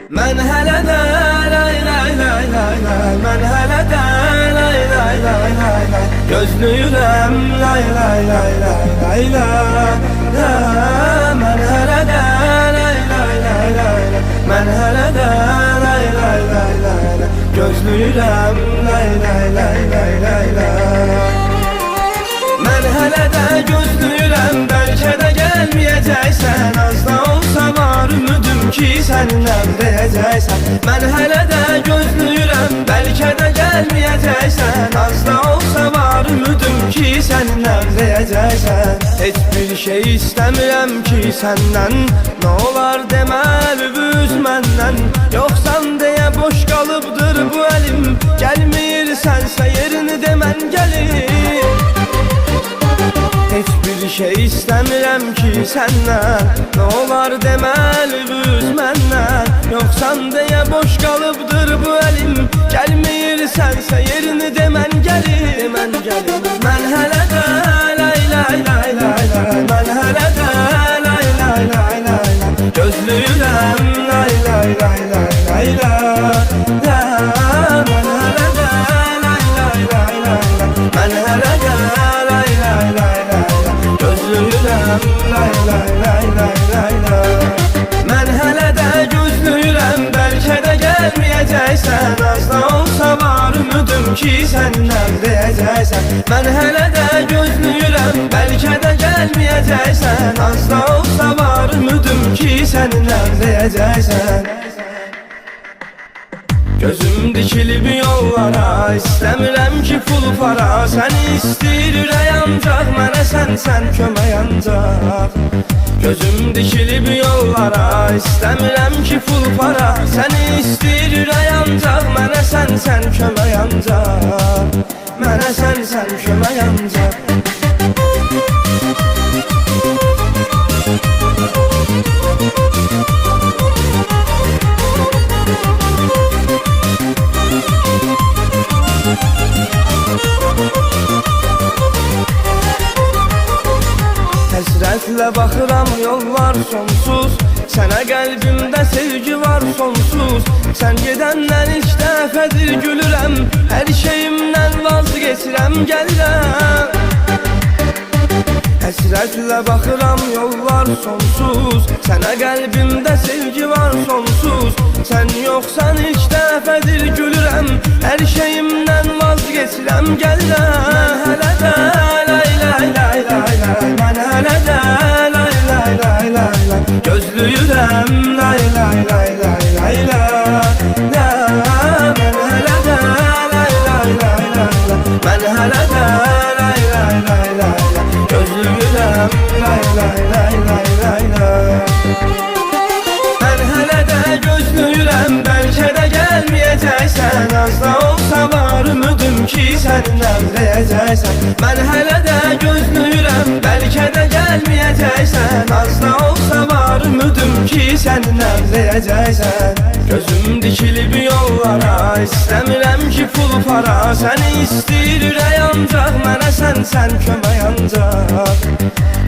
Mən hələ də lay lay lay lay lay, mən hələ də lay lay lay lay lay, gözlüyürəm lay lay lay lay lay lay. Mən hələ də lay lay lay lay lay, mən hələ də lay lay lay lay lay, gözlüyürəm lay lay lay lay lay lay. Mən hələ də gözlüyürəm, bəlkə də gəlməyəcəksən, az da olsa var ümidim ki səndən deyəcəksən. Mən hələ də gözlüyürəm, bəlkə də gəlməyəcəksən, az da olsa var ümidim ki səndən deyəcəksən. Heç bir şey istəmirəm ki səndən, nə olar deməli üz məndən. Yoxsan deyə boş qalıbdır bu əlim, gəlməyirsənsə yerini demən gəlir. Heç bir şey istəmirəm ki səndən, nə olar deməli üz məndən. Yoxsan deyə boş qalıbdır bu əlim, gəlməyirsənsə yerini demən gəlir. Mən hələ də lay lay lay lay lay, mən hələ də lay lay lay lay lay, gözlüyürəm lay lay lay lay lay lay. Mən hələ də lay lay lay lay lay, mən hələ də lay lay lay lay, gözlüyürəm lay lay lay lay lay lay. Mən hələ də gözlüyürəm, bəlkə də gəlməyəcəksən, az da olsa var ümidim ki səndən deyəcəksən. Mən hələ də gözlüyürəm, bəlkə də gəlməyəcəksən, az da olsa var ümidim ki səndən deyəcəksən. Gözüm dikilib yollara, istəmirəm ki pul para, səni istəyir ürək ancaq, mənə sən kömək ancaq. Gözüm dikilib yollara, istəmirəm ki pul para, səni istəyir ürək ancaq, mənə sən kömək ancaq, mənə sən kömək ancaq. Həsrətlə baxıram yollar sonsuz, sənə qəlbimdə sevgi var sonsuz. Sən gedəndən ilk dəfədir gülürəm, hər şeyimdən vazgeçirəm gəlirəm. Həsrətlə baxıram yollar sonsuz, sənə qəlbimdə sevgi var sonsuz. Sən yoxsan ilk dəfədir gülürəm, hər şeyimdən vazgeçirəm gəlirəm. Mən hələ də lay lay lay lay lay, mən hələ də lay lay lay lay lay, gözlüyürəm lay lay lay lay lay lay. Mən hələ də lay lay lay lay lay, mən hələ də lay lay lay lay lay, gözlüyürəm lay lay lay lay lay lay. Mən hələ də gözlüyürəm, bəlkə də gəlməyəcəksən, az da olsa var ümidim ki səndən deyəcəksən. Mən hələ də gözlüyürəm, bəlkə də gəlməyəcəksən, az da olsa var ümidim ki səndən deyəcəksən. Gözüm dikilib yollara, istəmirəm ki pul para, səni istəyir ürək ancaq, mənə sən kömək ancaq.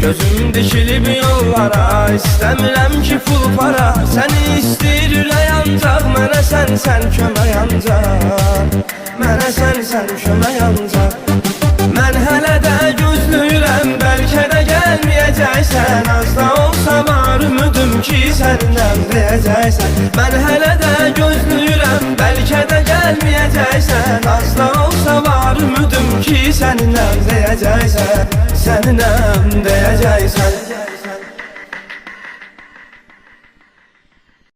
Gözüm dikilib yollara, istəmirəm ki pul para, səni istəyir ürək ancaq, mənə sən kömək ancaq, mənə sən kömək ancaq. Mən hələ də gözlüyürəm, bəlkə də gəlməyəcəksən, az da olsa var ümidim ki səndən deyəcəksən. Mən hələ də gözlüyürəm, bəlkə də gəlməyəcəksən, az da olsa var ümidim ki səndən deyəcəksən, səndən deyəcəksən.